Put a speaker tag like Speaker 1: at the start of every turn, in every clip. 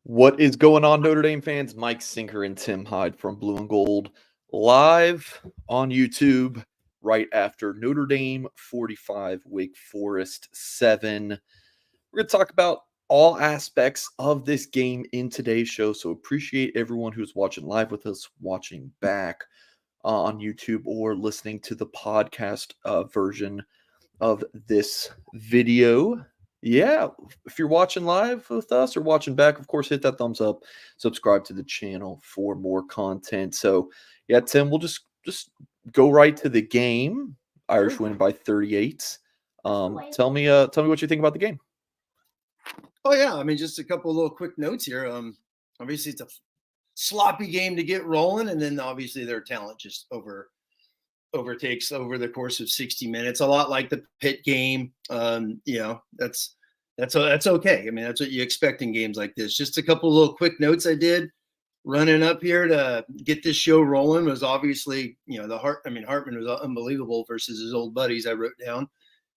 Speaker 1: What is going on, Notre Dame fans? Mike Sinker and Tim Hyde from Blue and Gold live on YouTube right after Notre Dame 45, Wake Forest 7. We're going to talk about all aspects of this game in today's show, so appreciate everyone who's watching live with us, watching back on YouTube, or listening to the podcast version of this video. Yeah, if you're watching live with us or watching back, of course, hit that thumbs up, subscribe to the channel for more content. So, yeah, Tim, we'll just go right to the game. Irish win by 38. Tell me what you think about the game.
Speaker 2: Oh yeah, I mean, just a couple of little quick notes here. Obviously, it's a sloppy game to get rolling, and then obviously their talent just overtakes over the course of 60 minutes. A lot like the Pitt game. That's okay. I mean, that's what you expect in games like this. Just a couple of little quick notes I did running up here to get this show rolling was obviously, Hartman was unbelievable versus his old buddies I wrote down.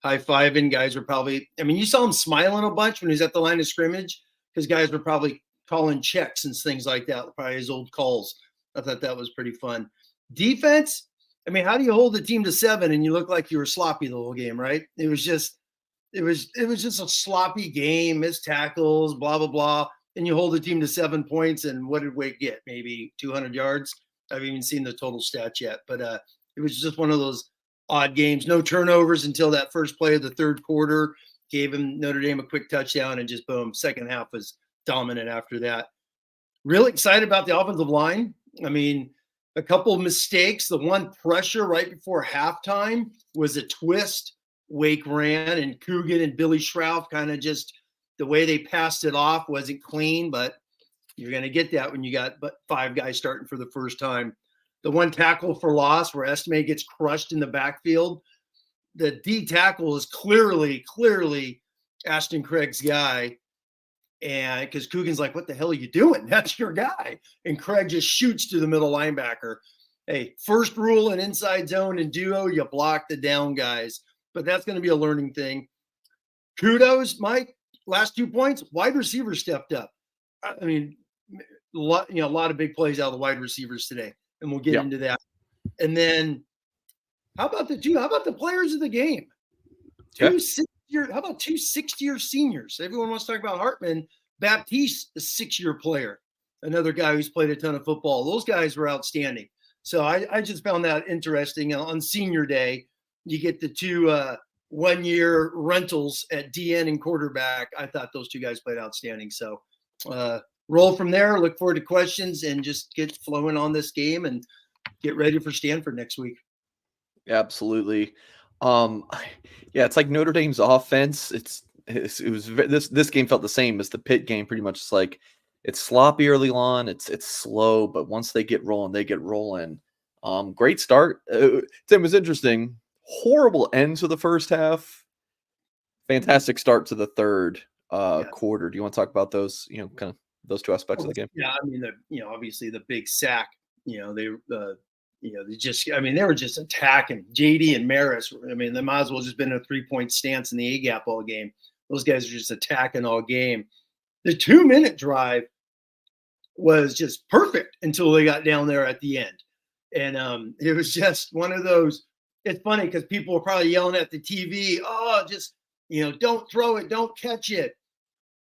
Speaker 2: High-fiving guys were probably, you saw him smiling a bunch when he was at the line of scrimmage because guys were probably calling checks and things like that, probably his old calls. I thought that was pretty fun. Defense, how do you hold the team to 7 and you look like you were sloppy the whole game, right? It was just a sloppy game, missed tackles, blah, blah, blah. And you hold the team to 7 points, and what did Wake get? Maybe 200 yards? I haven't even seen the total stats yet. But it was just one of those odd games. No turnovers until that first play of the third quarter. Gave him Notre Dame a quick touchdown, and just boom, second half was dominant after that. Really excited about the offensive line. A couple of mistakes. The one pressure right before halftime was a twist Wake ran, and Coogan and Billy Schroff kind of just the way they passed it off wasn't clean, but you're going to get that when you got 5 guys starting for the first time. The one tackle for loss where Estime gets crushed in the backfield. The D tackle is clearly Ashton Craig's guy. And because Coogan's like, what the hell are you doing? That's your guy. And Craig just shoots to the middle linebacker. Hey, first rule in inside zone and duo, you block the down guys. But that's going to be a learning thing. Kudos, Mike. Last 2 points, wide receivers stepped up. A lot of big plays out of the wide receivers today, and we'll get into that. And then, how about the players of the game? How about 2 6-year seniors? Everyone wants to talk about Hartman. Baptiste, a 6-year player, another guy who's played a ton of football. Those guys were outstanding. So I just found that interesting. On senior day, you get the 2 1-year rentals at DN and quarterback. I thought those 2 guys played outstanding. So roll from there. Look forward to questions and just get flowing on this game and get ready for Stanford next week.
Speaker 1: Absolutely. It's like Notre Dame's offense. This game felt the same as the Pitt game. Pretty much, it's like it's sloppy early on. It's slow, but once they get rolling, they get rolling. Great start. Tim, was interesting. Horrible end to the first half. Fantastic start to the third quarter. Do you want to talk about those? Kind of those 2 aspects of the game.
Speaker 2: Yeah, obviously the big sack. They were just attacking JD and Maris. They might as well just been a 3-point stance in the A gap all game. Those guys are just attacking all game. The 2-minute drive was just perfect until they got down there at the end. And it was just one of those. It's funny because people were probably yelling at the TV, don't throw it, don't catch it.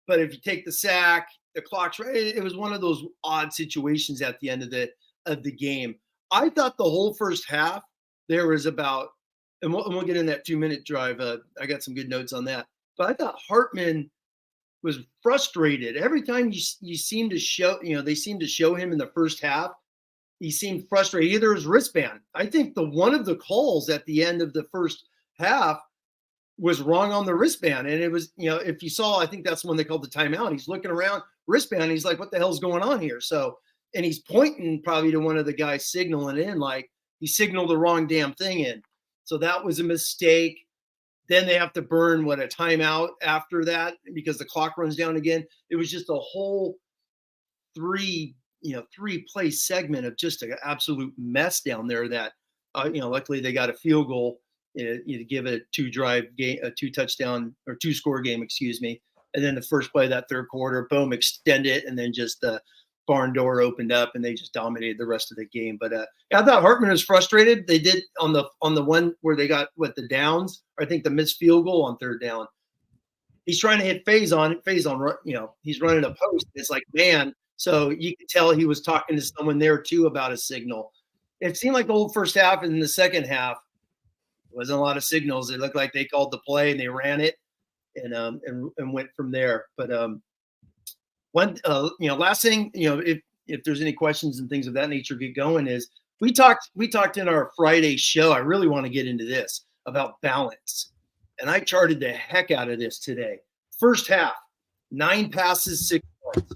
Speaker 2: But if you take the sack, the clock's right. It was one of those odd situations at the end of the game. I thought the whole first half there was about, and we'll get in that 2-minute drive. I got some good notes on that. But I thought Hartman was frustrated every time you seem to show. They seemed to show him in the first half. He seemed frustrated. Either his wristband. I think one of the calls at the end of the first half was wrong on the wristband. And it was, if you saw, I think that's when they called the timeout. He's looking around, wristband. He's like, what the hell's going on here? So, and he's pointing probably to one of the guys signaling in, like he signaled the wrong damn thing in. So that was a mistake. Then they have to burn a timeout after that because the clock runs down again. It was just a whole 3-play segment of just an absolute mess down there that, luckily they got a field goal to give it a 2-drive game, a 2-touchdown or 2-score game, excuse me. And then the first play of that third quarter, boom, extend it, and then just the barn door opened up, and they just dominated the rest of the game. But yeah, I thought Hartman was frustrated. They did on the one where they got the downs, or I think the missed field goal on third down. He's trying to hit phase on, he's running a post. It's like, man, so you could tell he was talking to someone there too about a signal. It seemed like the whole first half, and in the second half, wasn't a lot of signals. It looked like they called the play and they ran it and went from there. But last thing, if there's any questions and things of that nature get going, is we talked in our Friday show. I really want to get into this about balance. And I charted the heck out of this today. First half, 9 passes, 6 runs.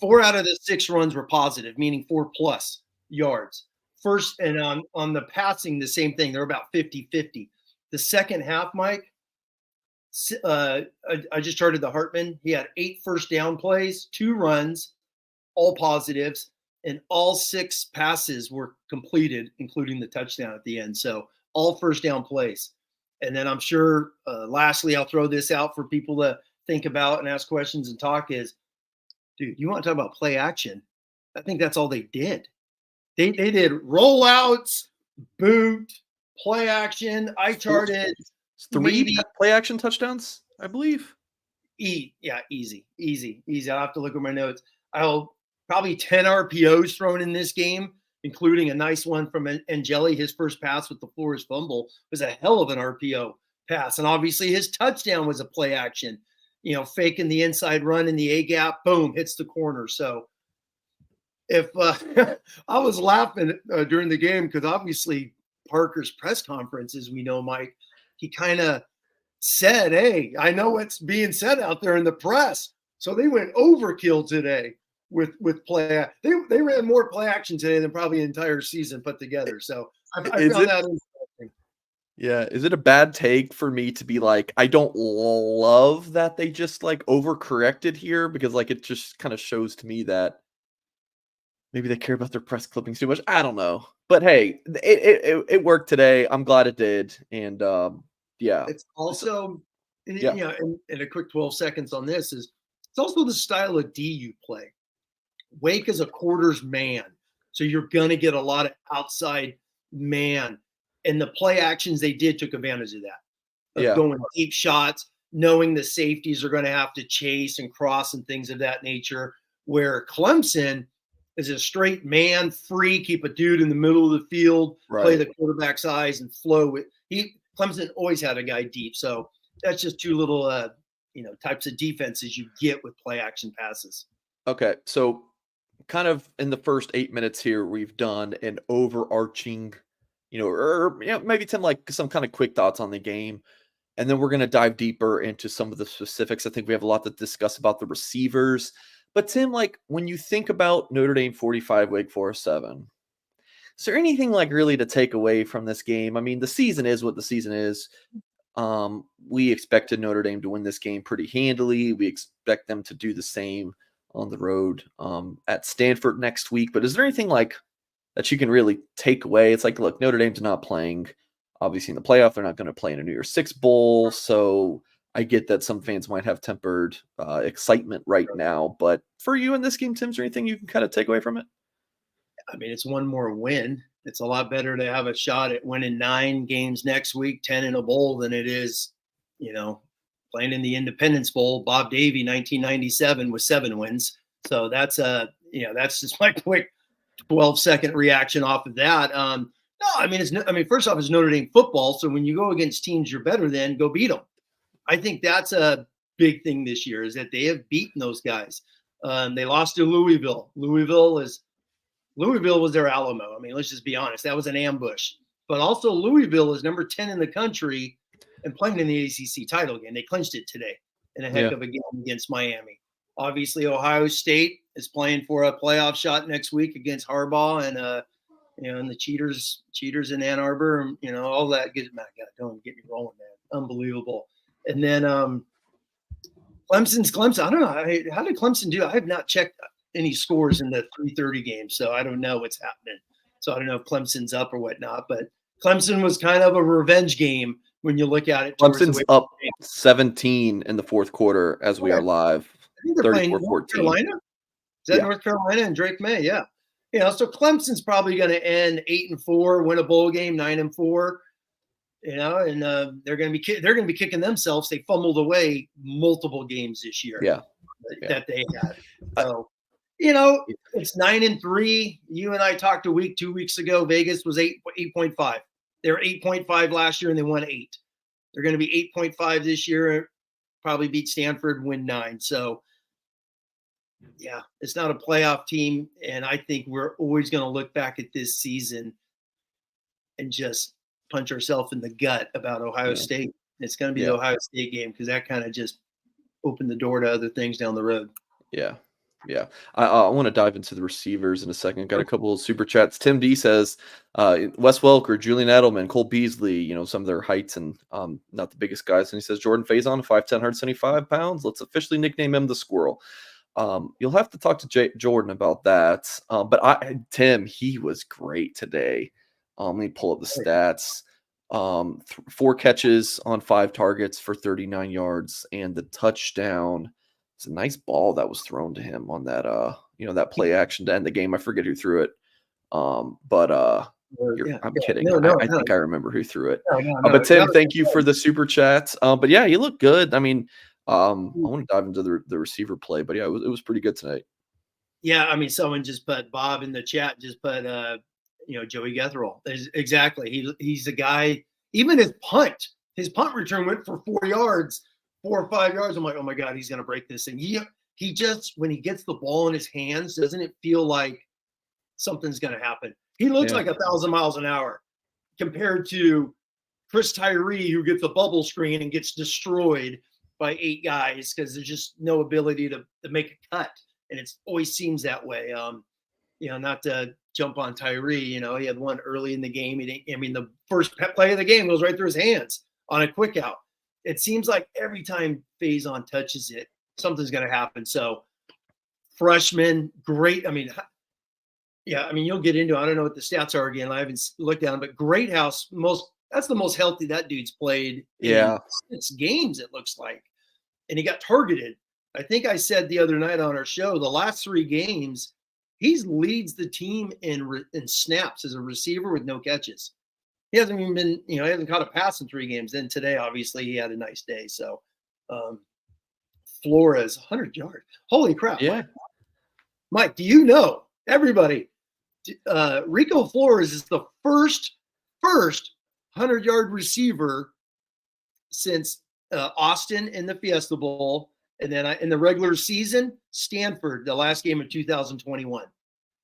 Speaker 2: 4 out of the 6 runs were positive, meaning 4+ yards. First, and on the passing, the same thing. They're about 50-50. The second half, Mike, I just charted the Hartman. He had 8 first down plays, 2 runs, all positives, and all 6 passes were completed, including the touchdown at the end. So all first down plays. And then I'm sure, lastly, I'll throw this out for people to think about and ask questions and talk is, dude, you want to talk about play action? I think that's all they did. They did rollouts, boot, play action. I charted
Speaker 1: 3 play action touchdowns, I believe.
Speaker 2: Easy. I'll have to look at my notes. I'll probably 10 RPOs thrown in this game, including a nice one from Angeli. His first pass with the Flores fumble was a hell of an RPO pass. And obviously his touchdown was a play action, faking the inside run in the A gap, boom, hits the corner. So if I was laughing during the game, because obviously Parker's press conference, as we know, Mike, he kind of said, hey, I know what's being said out there in the press. So they went overkill today with play. They ran more play action today than probably the entire season put together. So I found that interesting.
Speaker 1: Yeah. Is it a bad take for me to be like, I don't love that they just like overcorrected here? Because like it just kind of shows to me that maybe they care about their press clippings too much. I don't know. But hey, it worked today. I'm glad it did. And yeah.
Speaker 2: It's also, in a quick 12 seconds on this, it's also the style of D you play. Wake is a quarters man. So you're going to get a lot of outside man. And the play actions they did took advantage of that. Going deep shots, knowing the safeties are going to have to chase and cross and things of that nature. Where Clemson is a straight man, free, keep a dude in the middle of the field, play the quarterback's eyes and flow. Clemson always had a guy deep. So that's just 2 little, types of defenses you get with play action passes.
Speaker 1: Okay. So kind of in the first 8 minutes here, we've done an overarching, maybe Tim, like some kind of quick thoughts on the game. And then we're going to dive deeper into some of the specifics. I think we have a lot to discuss about the receivers. But Tim, like when you think about Notre Dame 45, Wake Forest 7, is there anything like really to take away from this game? I mean, the season is what the season is. We expected Notre Dame to win this game pretty handily. We expect them to do the same on the road at Stanford next week. But is there anything like that you can really take away? It's like, look, Notre Dame's not playing, obviously, in the playoff. They're not going to play in a New Year's Six bowl. So I get that some fans might have tempered excitement right now. But for you in this game, Tim, is there anything you can kind of take away from it?
Speaker 2: I mean, it's one more win. It's a lot better to have a shot at winning 9 games next week, 10 in a bowl, than it is, playing in the Independence Bowl. Bob Davie, 1997, with 7 wins. So that's that's just my quick 12-second reaction off of that. First off, it's Notre Dame football. So when you go against teams you're better than, go beat them. I think that's a big thing this year, is that they have beaten those guys. They lost to Louisville. Louisville was their Alamo. I mean, let's just be honest. That was an ambush. But also Louisville is number 10 in the country and playing in the ACC title game. They clinched it today in a heck of a game against Miami. Obviously, Ohio State is playing for a playoff shot next week against Harbaugh and and the cheaters in Ann Arbor, all that. Don't get me rolling, man. Unbelievable. And then Clemson's Clemson. I don't know. How did Clemson do? I have not checked any scores in the 3:30 game, so I don't know what's happening. So I don't know if Clemson's up or whatnot. But Clemson was kind of a revenge game when you look at it towards the
Speaker 1: Clemson's
Speaker 2: way.
Speaker 1: up 17 in the fourth quarter as we are live.
Speaker 2: I think they're playing North
Speaker 1: 34-14.
Speaker 2: Carolina. Is that North Carolina and Drake May? Yeah. So Clemson's probably going to end 8-4, win a bowl game, 9-4. And they're going to be kicking themselves. They fumbled away multiple games this year. That they had. So, it's 9-3. You and I talked 2 weeks ago. Vegas was 8.5. They were 8.5 last year and they won 8. They're going to be 8.5 this year. Probably beat Stanford and win 9. So, yeah, it's not a playoff team. And I think we're always going to look back at this season and just punch ourselves in the gut about Ohio State. It's going to be the Ohio State game because that kind of just opened the door to other things down the road.
Speaker 1: Yeah. I want to dive into the receivers in a second. Got a couple of super chats. Tim D says, Wes Welker, Julian Edelman, Cole Beasley, some of their heights and not the biggest guys. And he says, Jordan Faison, 5'10", 175 pounds. Let's officially nickname him the Squirrel. You'll have to talk to Jordan about that. But Tim, he was great today. Let me pull up the stats. 4 catches on 5 targets for 39 yards and the touchdown. It's a nice ball that was thrown to him on that that play action to end the game. I forget who threw it. I'm kidding. I think I remember who threw it. But Tim, thank you for the super chat. But yeah, you look good. I mean, I want to dive into the receiver play, but yeah, it was pretty good tonight.
Speaker 2: Yeah, I mean, someone just put Bob in the chat, just put Joey Gethrell. Exactly. He's a guy, even his punt return went for 4 yards, 4 or 5 yards. I'm like, oh my God, he's gonna break this thing. He just, when he gets the ball in his hands, doesn't it feel like something's gonna happen? He looks like 1,000 miles an hour compared to Chris Tyree, who gets a bubble screen and gets destroyed by 8 guys because there's just no ability to make a cut. And it always seems that way. Not to jump on Tyree, he had one early in the game. The first play of the game goes right through his hands on a quick out. It seems like every time Faison touches it, something's going to happen. So freshman, great. You'll get into, I don't know what the stats are again. I haven't looked at them, but Greathouse, that's the most healthy that dude's played in 6 games, it looks like. And he got targeted. I think I said the other night on our show, the last 3 games, he leads the team in snaps as a receiver with no catches. He hasn't even been, he hasn't caught a pass in 3 games. Then today, obviously, he had a nice day. So Flores, 100 yards. Holy crap.
Speaker 1: Yeah.
Speaker 2: Mike, do you know, everybody, Rico Flores is the first 100-yard receiver since Austin in the Fiesta Bowl. And then in the regular season, Stanford, the last game of 2021.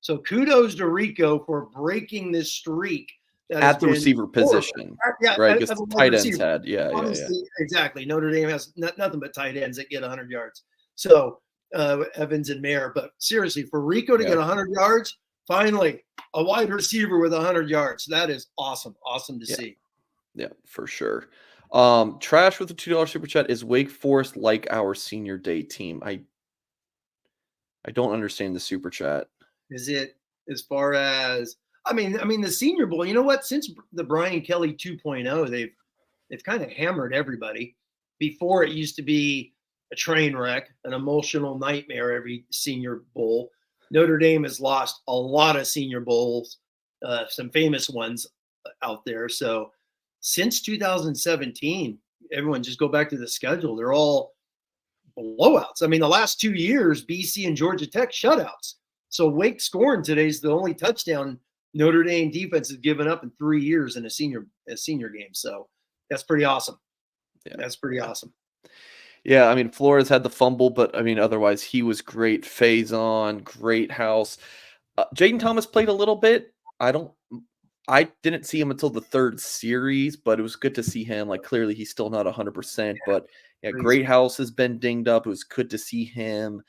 Speaker 2: So kudos to Rico for breaking this streak.
Speaker 1: At the receiver position. Right, because tight ends had. Yeah.
Speaker 2: Exactly. Notre Dame has nothing but tight ends that get 100 yards. So Evans and Mayer. But seriously, for Rico to get 100 yards, finally, a wide receiver with 100 yards. That is awesome. Awesome to see.
Speaker 1: Yeah, for sure. Trash with the $2 super chat. Is Wake Forest like our senior day team? I don't understand the super chat.
Speaker 2: Is it as far as I mean the Senior Bowl, you know what? Since the Brian Kelly 2.0, they've kind of hammered everybody. Before it used to be a train wreck, an emotional nightmare every Senior Bowl. Notre Dame has lost a lot of Senior Bowls, some famous ones out there. So since 2017, everyone just go back to the schedule. They're all blowouts. I mean, the last 2 years, BC and Georgia Tech shutouts. So Wake scoring today is the only touchdown Notre Dame defense has given up in 3 years in a senior game. So that's pretty awesome. Yeah, that's pretty awesome.
Speaker 1: Yeah, I mean, Flores had the fumble, but I mean, otherwise he was great. Faison, great house. Jaden Thomas played a little bit. I didn't see him until the 3rd series, but it was good to see him. Like, clearly he's still not 100%, but Great House has been dinged up. It was good to see him.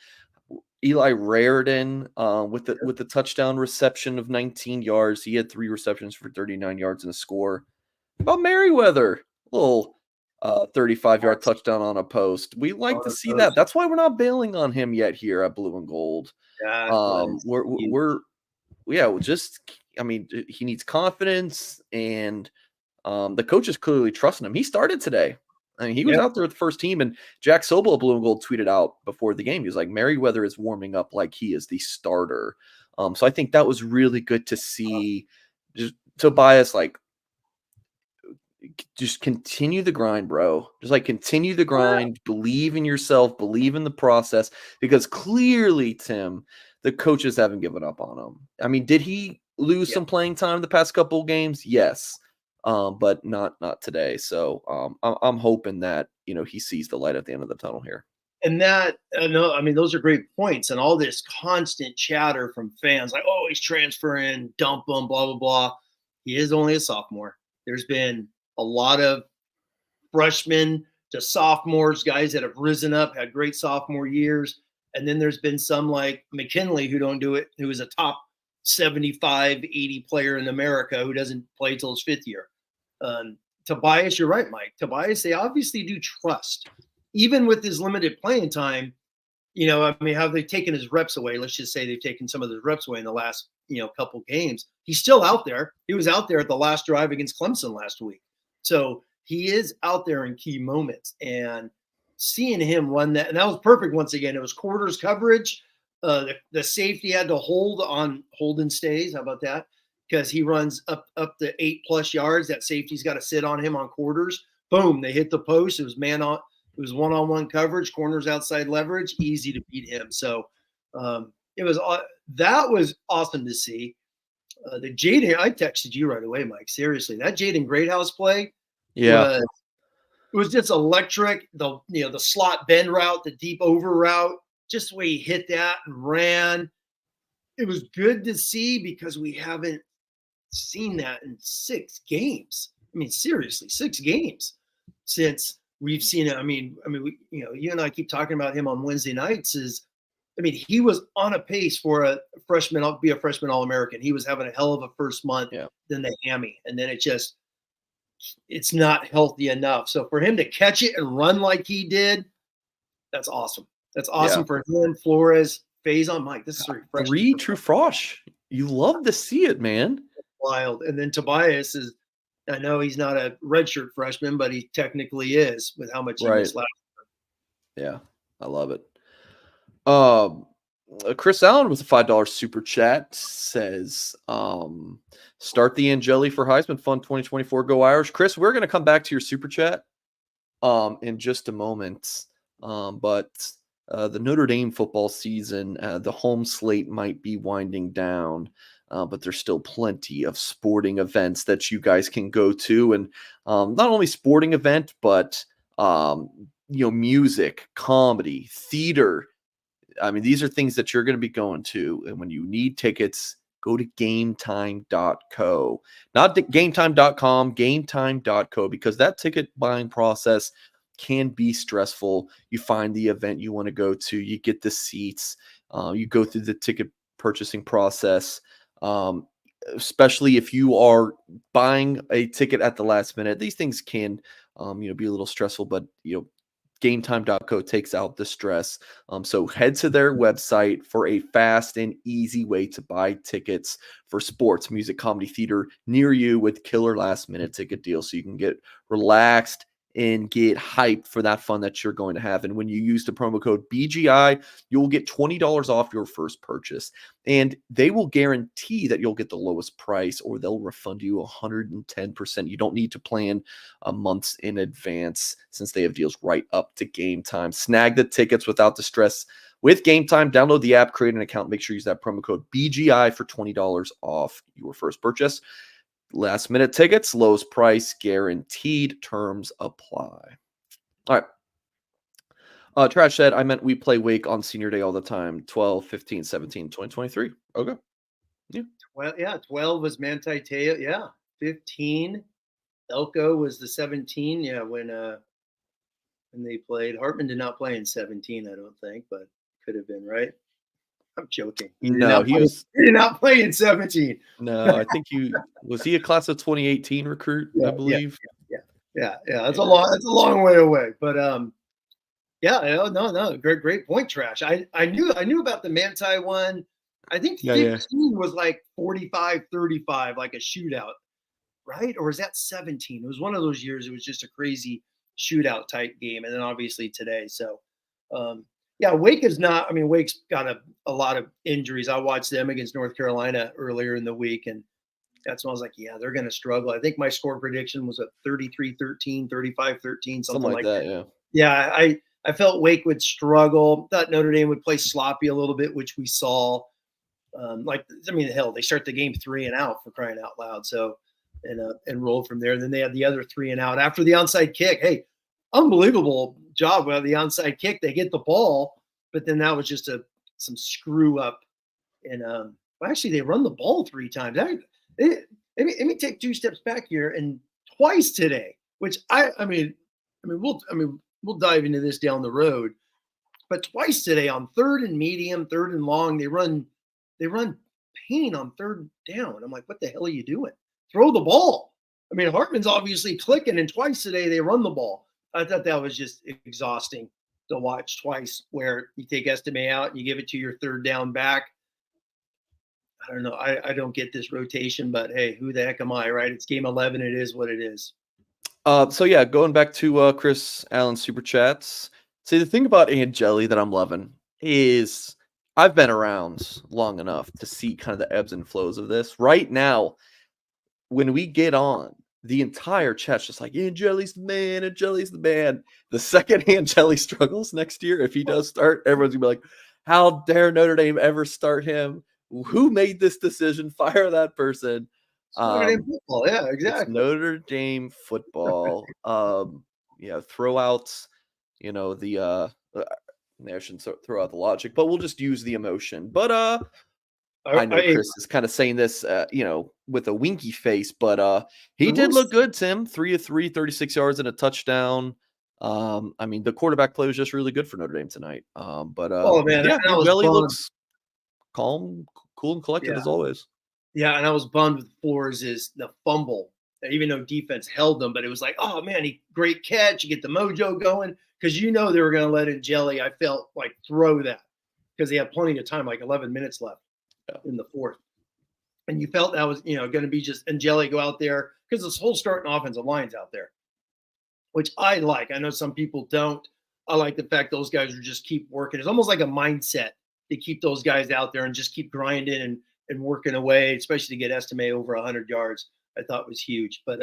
Speaker 1: Eli Raridan with the touchdown reception of 19 yards. He had 3 receptions for 39 yards and a score. How about Merriweather? A little 35-yard touchdown on a post. We like to see that. That's why we're not bailing on him yet here at Blue and Gold. He needs confidence, and the coach is clearly trusting him. He started today. I mean, he was
Speaker 2: Yeah.
Speaker 1: out there with the first team, and Jack Sobel of Blue and Gold tweeted out before the game. He was like, Merriweather is warming up like he is the starter. So I think that was really good to see. Just Tobias, like, just continue the grind, bro. Just like continue the grind, believe in yourself, believe in the process, because clearly, Tim, the coaches haven't given up on him. I mean, did he lose some playing time the past couple of games? Yes. But not today. So I'm hoping that, you know, he sees the light at the end of the tunnel here.
Speaker 2: And that, no, I mean, those are great points. And all this constant chatter from fans like, oh, he's transferring, dump him, blah, blah, blah. He is only a sophomore. There's been a lot of freshmen to sophomores, guys that have risen up, had great sophomore years. And then there's been some like McKinley who don't do it, who is a top 75, 80 player in America who doesn't play till his fifth year. Tobias, you're right, Mike. Tobias, they obviously do trust. Even with his limited playing time, you know, I mean, have they taken his reps away? Let's just say they've taken some of his reps away in the last, you know, couple games. He's still out there. He was out there at the last drive against Clemson last week. So he is out there in key moments, and seeing him run that, and that was perfect once again. It was quarters coverage. The safety had to hold on Holden stays. How about that? Because he runs up the 8+ yards. That safety's got to sit on him on quarters. Boom, they hit the post. It was man on. It was one-on-one coverage, corners outside leverage, easy to beat him. So it was that was awesome to see. The Jaden, I texted you right away, Mike. Seriously, that Jaden Greathouse play, was just electric. The slot bend route, the deep over route, just the way he hit that and ran. It was good to see because we haven't seen that in 6 games. I mean, seriously, 6 games since we've seen it. I mean, you and I keep talking about him on Wednesday nights. He was on a pace for a freshman, be a freshman All-American. He was having a hell of a first month, then the hammy, and then it's not healthy enough. So for him to catch it and run like he did, that's awesome. That's awesome for him. Flores, Faison, Mike. This is refreshing.
Speaker 1: 3 true frosh. You love to see it, man.
Speaker 2: Wild. And then Tobias is, I know he's not a redshirt freshman, but he technically is with how much he missed last year.
Speaker 1: Yeah, I love it. Chris Allen with a $5 super chat says, start the Angeli for Heisman Fund 2024. Go Irish. Chris, we're going to come back to your super chat in just a moment. But the Notre Dame football season, the home slate might be winding down. But there's still plenty of sporting events that you guys can go to. And not only sporting event, but music, comedy, theater. I mean, these are things that you're going to be going to. And when you need tickets, go to gametime.co. Not gametime.com, gametime.co, because that ticket buying process can be stressful. You find the event you want to go to, you get the seats, you go through the ticket purchasing process. Especially if you are buying a ticket at the last minute, these things can, be a little stressful, but, gametime.co takes out the stress. So head to their website for a fast and easy way to buy tickets for sports, music, comedy, theater near you with killer last minute ticket deals. So you can get relaxed and get hyped for that fun that you're going to have. And when you use the promo code BGI, you'll get $20 off your first purchase. And they will guarantee that you'll get the lowest price, or they'll refund you 110%. You don't need to plan months in advance, since they have deals right up to game time. Snag the tickets without the stress with Game Time. Download the app, create an account, make sure you use that promo code BGI for $20 off your first purchase. Last minute tickets, lowest price guaranteed. Terms apply. All right. Trash said, I meant we play Wake on senior day all the time. 12, 15, 17, 2023. Okay.
Speaker 2: Yeah. Well, 12 was Manti Te'o. Yeah. 15. Elko was the 17. Yeah. When they played. Hartman did not play in 17, I don't think, but could have been, right? I'm joking.
Speaker 1: He did
Speaker 2: not play in 17.
Speaker 1: No, I think was he a class of 2018 recruit, I believe.
Speaker 2: Yeah. That's a long way away. But no. Great point, Trash. I knew about the Manti one. I think 15 was like 45-35, like a shootout. right? Or was that 17? It was one of those years. It was just a crazy shootout type game. And then obviously today. So, yeah, Wake is not. I mean, Wake's got a lot of injuries. I watched them against North Carolina earlier in the week, and that's when I was like, yeah, they're going to struggle. I think my score prediction was a 33-13, 35-13,
Speaker 1: Something
Speaker 2: something
Speaker 1: like
Speaker 2: like
Speaker 1: that,
Speaker 2: that.
Speaker 1: yeah.
Speaker 2: Yeah, I felt Wake would struggle. Thought Notre Dame would play sloppy a little bit, which we saw. Hell, they start the game 3-and-out for crying out loud. So, and roll from there. Then they had the other 3-and-out after the onside kick. Hey, unbelievable job with the onside kick. They get the ball, but then that was just some screw up. And actually, they run the ball 3 times. Let me take 2 steps back here, and twice today. Which we'll dive into this down the road. But twice today on 3rd and medium, 3rd and long, they run Payne on 3rd down. I'm like, what the hell are you doing? Throw the ball. I mean, Hartman's obviously clicking, and twice today they run the ball. I thought that was just exhausting to watch twice, where you take Estime out and you give it to your 3rd down back. I don't know. I don't get this rotation, but hey, who the heck am I, right? It's game 11. It is what it is.
Speaker 1: So yeah, going back to Chris Allen's super chats. See, the thing about Angeli that I'm loving is I've been around long enough to see kind of the ebbs and flows of this. Right now, when we get on, the entire chat's just like, Angeli's the man, Angeli's the man. The second Angeli struggles next year, if he does start, everyone's gonna be like, how dare Notre Dame ever start him? Who made this decision? Fire that person.
Speaker 2: Notre Dame football, yeah, exactly.
Speaker 1: It's Notre Dame football. Throw out, the I shouldn't throw out the logic, but we'll just use the emotion. But I know Chris is kind of saying this, with a winky face, but he did look good, Tim. 3 of 3, 36 yards and a touchdown. The quarterback play was just really good for Notre Dame tonight. Angeli looks calm, cool, and collected as always.
Speaker 2: Yeah, and I was bummed with Flores is the fumble. Even though defense held them, but it was like, oh man, great catch. You get the mojo going because they were going to let Angeli. I felt like throw that because they had plenty of time, like 11 minutes left in the 4th, and you felt that was going to be just Angeli go out there because this whole starting offensive line's out there, which I like. I know some people don't. I like the fact those guys are just keep working. It's almost like a mindset to keep those guys out there and just keep grinding and working away, especially to get Estime over 100 yards. I thought was huge. But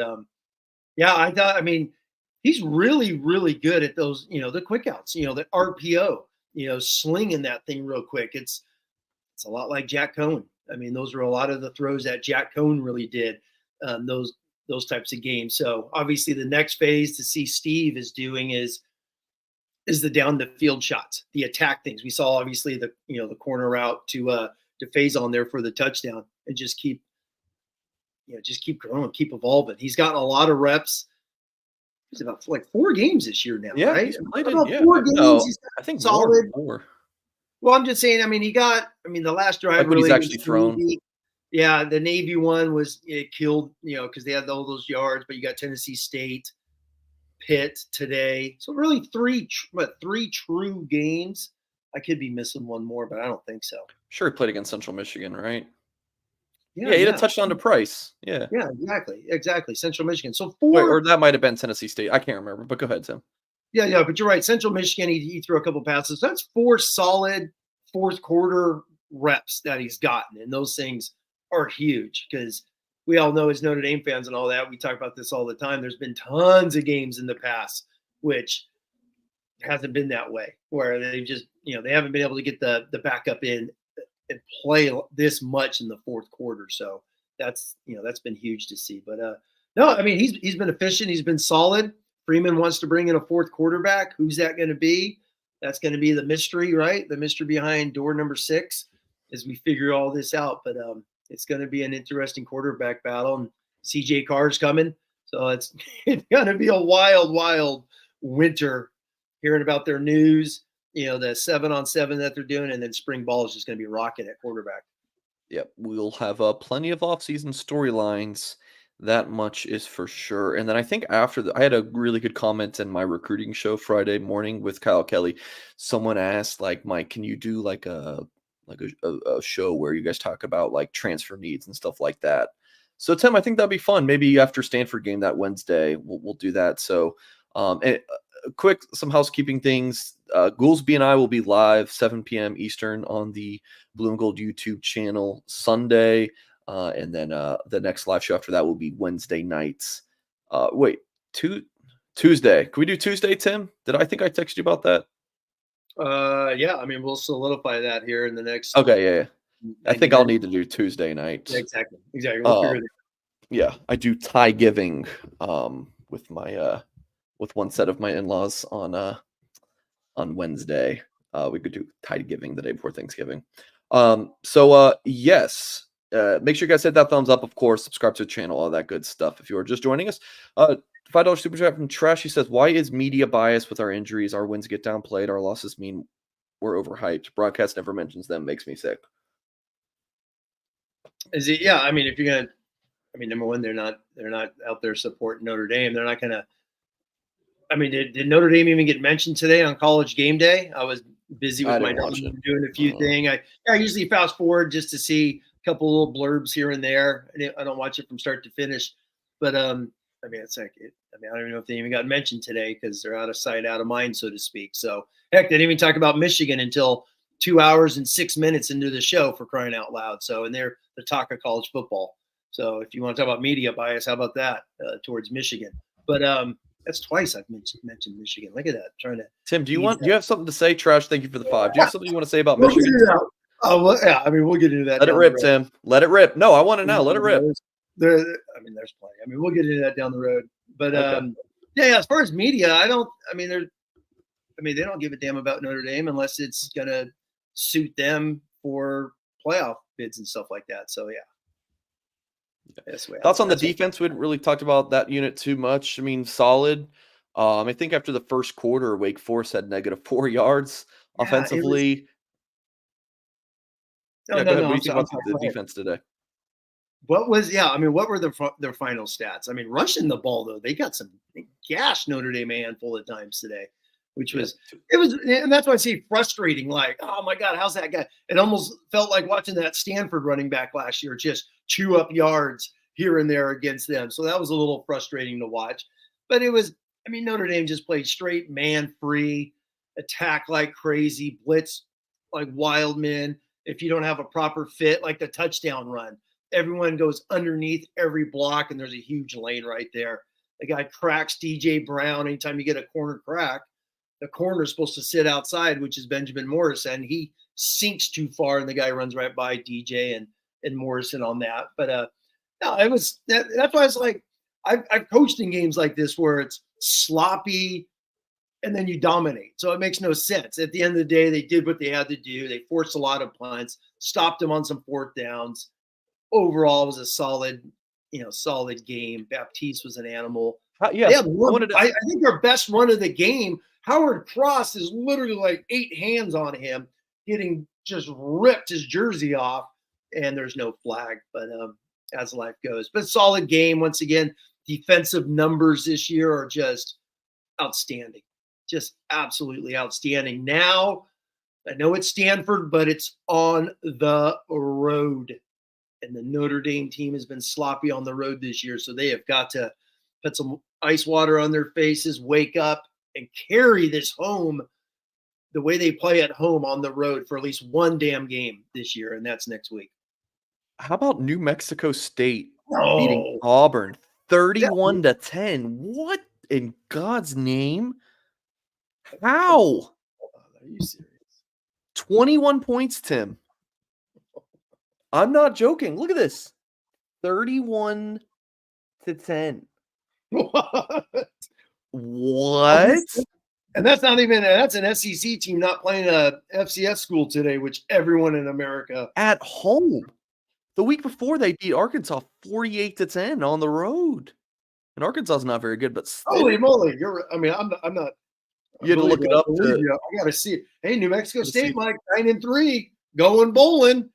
Speaker 2: he's really, really good at those, the quick outs, the RPO, slinging that thing real quick. It's a lot like Jack Cohn. I mean, those are a lot of the throws that Jack Cohn really did, those types of games. So obviously the next phase to see Steve is doing is the down the field shots, the attack things. We saw obviously the corner route to phase on there for the touchdown, and just keep growing, keep evolving. He's gotten a lot of reps. He's about like 4 games this year now, right?
Speaker 1: He's played
Speaker 2: 4 games.
Speaker 1: No,
Speaker 2: he's
Speaker 1: I think
Speaker 2: solid.
Speaker 1: More.
Speaker 2: Well, I'm just saying. The last drive
Speaker 1: like when
Speaker 2: really
Speaker 1: he's actually thrown.
Speaker 2: Yeah, the Navy one was killed, because they had all those yards. But you got Tennessee State, Pitt today, so really 3 true games. I could be missing one more, but I don't think so.
Speaker 1: Sure, he played against Central Michigan, right?
Speaker 2: Yeah,
Speaker 1: he had a touchdown to Price. Yeah,
Speaker 2: exactly. Central Michigan. So 4,
Speaker 1: or that might have been Tennessee State. I can't remember, but go ahead, Tim.
Speaker 2: Yeah, but you're right. Central Michigan, he threw a couple passes. That's 4 solid 4th quarter reps that he's gotten, and those things are huge because we all know as Notre Dame fans and all that, we talk about this all the time. There's been tons of games in the past which hasn't been that way, where they just, they haven't been able to get the backup in and play this much in the 4th quarter. So that's been huge to see. But no, he's been efficient. He's been solid. Freeman wants to bring in a 4th quarterback. Who's that going to be? That's going to be the mystery, right? The mystery behind door number 6 as we figure all this out. But it's going to be an interesting quarterback battle. And CJ Carr's coming. So it's going to be a wild, wild winter hearing about their news, the 7-on-7 that they're doing. And then spring ball is just going to be rocking at quarterback.
Speaker 1: Yep. We'll have plenty of offseason storylines. That much is for sure. And then I think after I had a really good comment in my recruiting show Friday morning with Kyle Kelly. Someone asked, like, Mike, can you do like a show where you guys talk about like transfer needs and stuff like that? So Tim, I think that'd be fun. Maybe after Stanford game that Wednesday, we'll do that. So, quick some housekeeping things. Goolsby and I will be live 7 p.m. Eastern on the Blue and Gold YouTube channel Sunday, and then the next live show after that will be Wednesday nights. Tuesday. Can we do Tuesday, Tim? I think I texted you about that?
Speaker 2: Yeah. I mean, we'll solidify that here in the next.
Speaker 1: Okay, yeah. I think I'll need to do Tuesday night.
Speaker 2: Yeah, exactly. We'll figure it out.
Speaker 1: Yeah, I do tie giving with my with one set of my in-laws on Wednesday. We could do tie giving the day before Thanksgiving. Yes. Make sure you guys hit that thumbs up, of course, subscribe to the channel, all that good stuff. If you are just joining us, $5 super chat from Trash. He says, "Why is media biased with our injuries? Our wins get downplayed. Our losses mean we're overhyped. Broadcast never mentions them. Makes me sick."
Speaker 2: Is it? Yeah. I mean, if you're gonna, I mean, number one, they're not out there supporting Notre Dame. They're not gonna. I mean, did Notre Dame even get mentioned today on College Game Day? I was busy with my daughter doing a few things. I usually fast forward just to see a couple little blurbs here and there. I don't watch it from start to finish, but I mean, it's like, I don't even know if they even got mentioned today because they're out of sight, out of mind, so to speak. So heck, they didn't even talk about Michigan until 2 hours and 6 minutes into the show, for crying out loud. So, and they're the talk of college football. So if you want to talk about media bias, how about that towards Michigan? But that's twice I've mentioned Michigan. Look at that. Trying to.
Speaker 1: Tim, do you have something to say? Trash, thank you for the 5. Do you have something you want to say about Michigan?
Speaker 2: Oh, well, yeah. I mean, we'll get into that.
Speaker 1: Let it rip, Tim. Let it rip. No, I want to know. Let it rip.
Speaker 2: There's plenty. I mean, we'll get into that down the road. But yeah, as far as media, they don't give a damn about Notre Dame unless it's gonna suit them for playoff bids and stuff like that. So yeah.
Speaker 1: Thoughts on the defense? We hadn't really talked about that unit too much. I mean, solid. I think after the first quarter, Wake Forest had -4 yards offensively. Go ahead. What do you think about the defense today?
Speaker 2: What were their final stats? I mean, rushing the ball, though, they got some gash Notre Dame a handful of times today, which was, and that's why I say frustrating. Like, oh my God, how's that guy? It almost felt like watching that Stanford running back last year, just chew up yards here and there against them. So that was a little frustrating to watch. But it was, I mean, Notre Dame just played straight man free, attack like crazy, blitz like wild men. If you don't have a proper fit, like the touchdown run, everyone goes underneath every block, and there's a huge lane right there. The guy cracks DJ Brown. Anytime you get a corner crack, the corner is supposed to sit outside, which is Benjamin Morrison. He sinks too far, and the guy runs right by DJ and Morrison on that. But no, it was that's why it's like I've coached in games like this where it's sloppy and then you dominate. So it makes no sense. At the end of the day, they did what they had to do. They forced a lot of punts, stopped them on some 4th downs. Overall, it was a solid game. Baptiste was an animal. I think their best run of the game, Howard Cross is literally like 8 hands on him, getting just ripped his jersey off, and there's no flag. But as life goes, but solid game once again. Defensive numbers this year are just outstanding, just absolutely outstanding. Now, I know it's Stanford, but it's on the road. And the Notre Dame team has been sloppy on the road this year, so they have got to put some ice water on their faces, wake up, and carry this home the way they play at home on the road for at least one damn game this year, and that's next week.
Speaker 1: How about New Mexico State beating Auburn 31-10? What in God's name? How?
Speaker 2: Are you serious?
Speaker 1: 21 points, Tim. I'm not joking. Look at this. 31-10. What?
Speaker 2: And that's an SEC team not playing a FCS school today, which everyone in America
Speaker 1: at home. The week before they beat Arkansas 48-10 on the road. And Arkansas is not very good, but still.
Speaker 2: Holy moly. I'm not.
Speaker 1: You had to look it up.
Speaker 2: I got to see it. Hey, New Mexico State, Mike, 9-3, going bowling.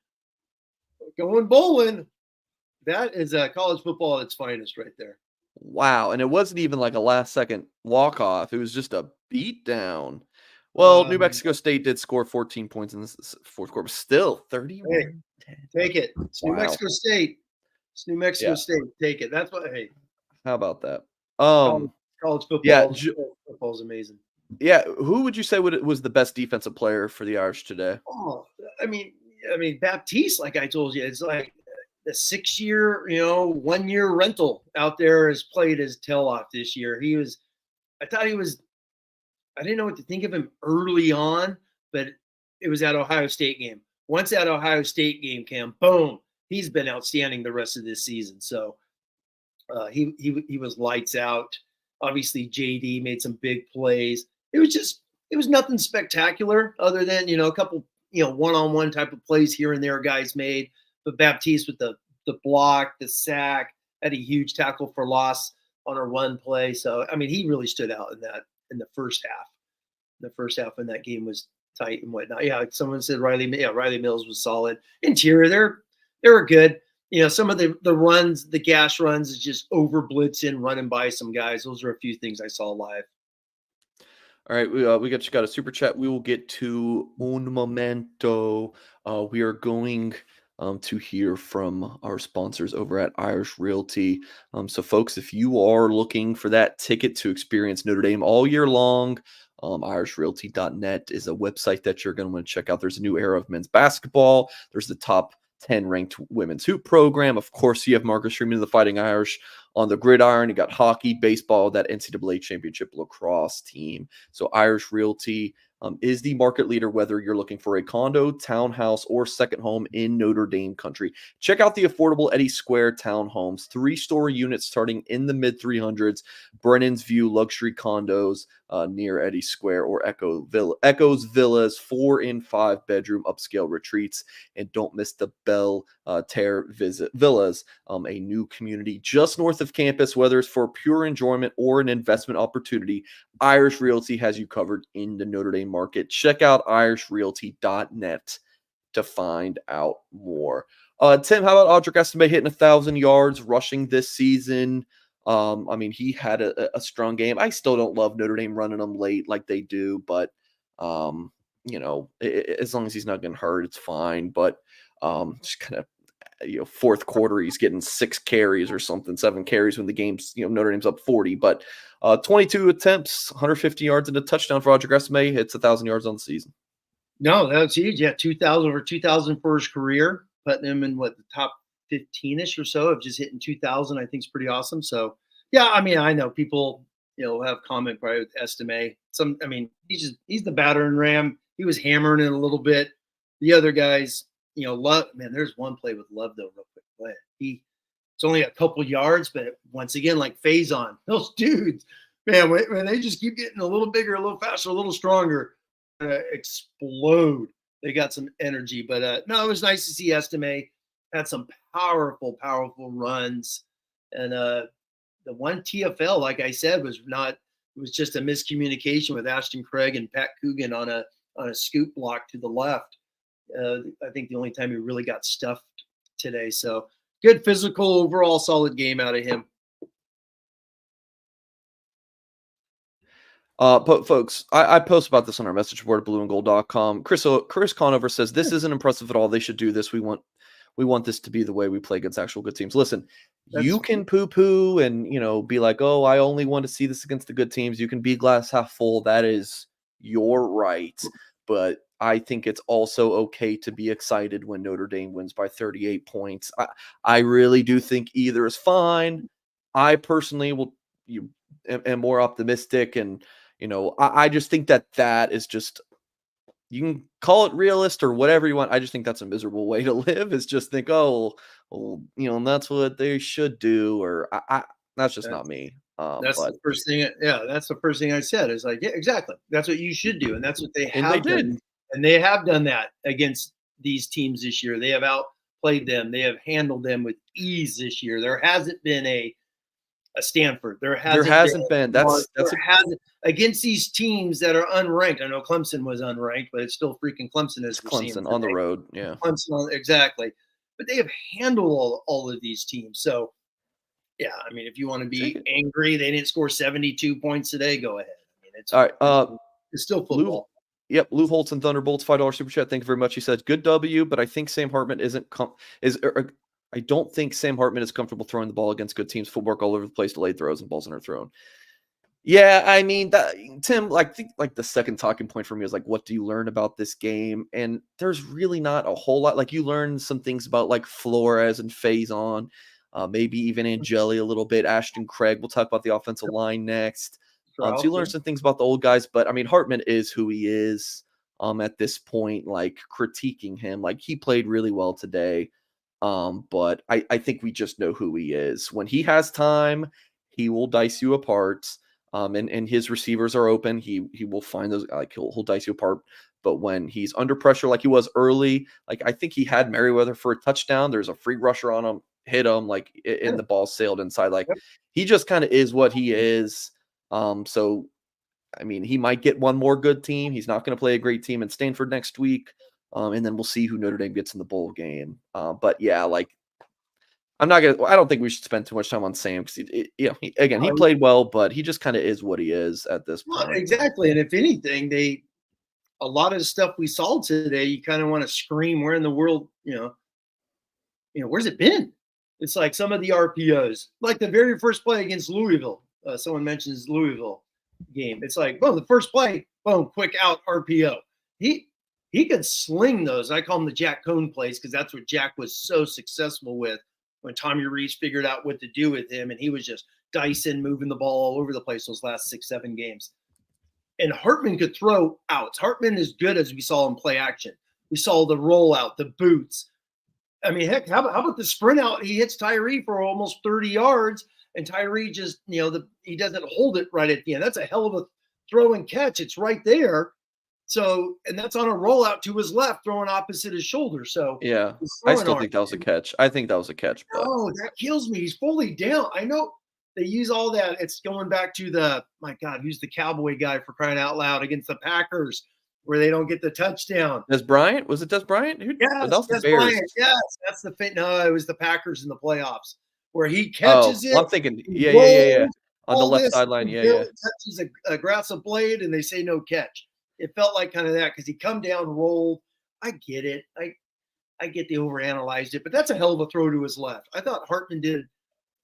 Speaker 2: That is college football at its finest right there.
Speaker 1: Wow. And it wasn't even like a last-second walk-off. It was just a beatdown. Well, New Mexico State did score 14 points in the 4th quarter, but still 31-10.
Speaker 2: Take it. It's New Mexico State. It's New Mexico
Speaker 1: Yeah.
Speaker 2: State. Take it. That's what. Hey,
Speaker 1: How about that?
Speaker 2: college, college
Speaker 1: Yeah,
Speaker 2: football is amazing.
Speaker 1: yeah. Who would you say was the best defensive player for the Irish today?
Speaker 2: Oh, I mean, Baptiste, like I told you, it's like the 6-year, 1-year rental out there has played his tail off this year. I thought he was, I didn't know what to think of him early on, but it was that Ohio State game. Once that Ohio State game came, boom, he's been outstanding the rest of this season. So he was lights out. Obviously, JD made some big plays. It was nothing spectacular other than a couple one-on-one type of plays here and there guys made. But Baptiste with the block, the sack, had a huge tackle for loss on a run play. So I mean, he really stood out in the first half. The first half when that game was tight and whatnot. Yeah, someone said Riley Mills was solid. Interior, they were good. Some of the runs, the gash runs is just over blitzing, running by some guys. Those are a few things I saw live.
Speaker 1: All right, we got a super chat. We will get to un momento. We are going to hear from our sponsors over at Irish Realty. So, folks, if you are looking for that ticket to experience Notre Dame all year long, irishrealty.net is a website that you're going to want to check out. There's a new era of men's basketball. There's the top 10 ranked women's hoop program. Of course, you have Marcus Freeman of the Fighting Irish on the gridiron. You got hockey, baseball, that NCAA championship lacrosse team. So Irish Realty is the market leader, whether you're looking for a condo, townhouse, or second home in Notre Dame country. Check out the affordable Eddy Square townhomes, 3-story units starting in the mid 300s, Brennan's View luxury condos near Eddy Square, or Echoes Villas, 4 and 5 bedroom upscale retreats. And don't miss the Belle Terre Villas, a new community just north of campus. Whether it's for pure enjoyment or an investment opportunity, Irish Realty has you covered in the Notre Dame market. Check out irishrealty.net to find out more. Tim, how about Audric Estime hitting 1,000 yards rushing this season? I mean, he had a strong game. I still don't love Notre Dame running them late like they do, but as long as he's not getting hurt, it's fine. But just kind of fourth quarter, he's getting 6 carries or something, 7 carries when the game's Notre Dame's up 40. But 22 attempts, 150 yards and a touchdown for Audric Estime. Hits 1,000 yards on the season.
Speaker 2: No, that's huge. Yeah, 2,000 for his career, putting him in the top 15ish or so of just hitting 2,000. I think is pretty awesome. So yeah, I mean, I know people have comment probably with Estime. He's the battering ram. He was hammering it a little bit. The other guys, Love, man, there's one play with Love though, real quick play. It's only a couple yards, but once again, like Faison, those dudes, man, when they just keep getting a little bigger, a little faster, a little stronger, explode. They got some energy, but no, it was nice to see Estime had some powerful runs, and the one TFL, like I said, was just a miscommunication with Ashton Craig and Pat Coogan on a scoop block to the left. I think the only time he really got stuffed today. So good physical, overall solid game out of him.
Speaker 1: Folks, I post about this on our message board at blueandgold.com. Chris Conover says this isn't impressive at all. They should do this. We want this to be the way we play against actual good teams. Listen, you can poo-poo and be like, oh, I only want to see this against the good teams. You can be glass half full. That is your right. But I think it's also okay to be excited when Notre Dame wins by 38 points. I really do think either is fine. I personally am more optimistic, and I just think that is just, you can call it realist or whatever you want. I just think that's a miserable way to live, is just think, oh, well, that's what they should do, or that's just not me.
Speaker 2: The first thing. Yeah, that's the first thing I said is like, yeah, exactly. That's what you should do, and that's what they have done. And they have done that against these teams this year. They have outplayed them. They have handled them with ease this year. There hasn't been a Stanford. There hasn't been. Against these teams that are unranked. I know Clemson was unranked, but it's still freaking Clemson.
Speaker 1: It's Clemson on the road. Yeah,
Speaker 2: Clemson exactly. But they have handled all of these teams. So yeah, I mean, if you want to be angry, they didn't score 72 points today. Go ahead. I mean, it's all right. It's still football.
Speaker 1: Yep, Lou Holtz and Thunderbolts $5 super chat. Thank you very much. He said, "Good W, but I think Sam Hartman I don't think Sam Hartman is comfortable throwing the ball against good teams. Footwork all over the place, delayed throws, and balls underthrown. Yeah, I mean, Tim, like, think like the second talking point for me is like, what do you learn about this game? And there's really not a whole lot. Like, you learn some things about like Flores and Faison, maybe even Angeli a little bit. Ashton Craig. We'll talk about the offensive line next. So you learn some things about the old guys, but I mean, Hartman is who he is. At this point, like critiquing him, like he played really well today. But I think we just know who he is. When he has time, he will dice you apart. And his receivers are open. He will find those, like he'll dice you apart. But when he's under pressure, like he was early, like I think he had Merriweather for a touchdown. There's a free rusher on him, hit him, like and the ball sailed inside. Like he just kind of is what he is. So I mean, he might get one more good team. He's not going to play a great team in Stanford next week. And then we'll see who Notre Dame gets in the bowl game. But yeah, like I don't think we should spend too much time on Sam because he played well, but he just kind of is what he is at this point.
Speaker 2: Well, exactly. And if anything, a lot of the stuff we saw today, you kind of want to scream, where in the world, where's it been? It's like some of the RPOs, like the very first play against Louisville. Someone mentions Louisville game. It's like, boom, the first play, boom, quick out RPO. He could sling those. I call them the Jack Cohn plays because that's what Jack was so successful with when Tommy Rees figured out what to do with him, and he was just dicing, moving the ball all over the place those last 6-7 games. And Hartman could throw outs. Hartman is good as we saw him play action. We saw the rollout, the boots. I mean, heck, how about the sprint out? He hits Tyree for almost 30 yards, and Tyree just, he doesn't hold it right at the end. That's a hell of a throw and catch. It's right there. So, and that's on a rollout to his left, throwing opposite his shoulder. So,
Speaker 1: yeah, I still think that was a catch. I think that was a catch. But
Speaker 2: no, that kills me. He's fully down. I know they use all that. It's going back to my God, who's the Cowboy guy for crying out loud against the Packers, where they don't get the touchdown.
Speaker 1: Des Bryant? Was it Des Bryant?
Speaker 2: Yes,
Speaker 1: that was
Speaker 2: Des
Speaker 1: the Bears.
Speaker 2: Bryant. Yes, that's the fit. No, it was the Packers in the playoffs where he catches it.
Speaker 1: I'm thinking, yeah. On the left sideline,
Speaker 2: touches a grass of blade, and they say no catch. It felt like kind of that because he come down, rolled. I get it. I get they overanalyzed it, but that's a hell of a throw to his left. I thought Hartman did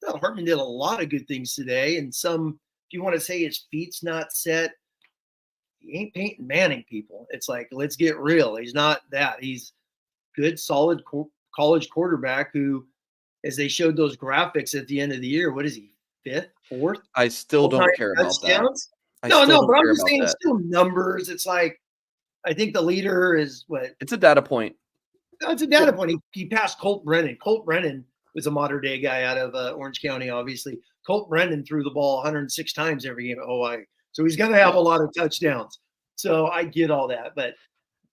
Speaker 2: a lot of good things today, and some, if you want to say his feet's not set, he ain't Peyton Manning, people. It's like, let's get real. He's not that. He's good, solid college quarterback who, as they showed those graphics at the end of the year, what is he, 5th, 4th?
Speaker 1: I still don't care about that.
Speaker 2: No, but I'm just saying still numbers. It's like, I think the leader is what?
Speaker 1: It's a data point.
Speaker 2: No, it's a data point. He passed Colt Brennan. Colt Brennan was a modern day guy out of Orange County, obviously. Colt Brennan threw the ball 106 times every game at Hawaii. So he's going to have a lot of touchdowns. So I get all that. But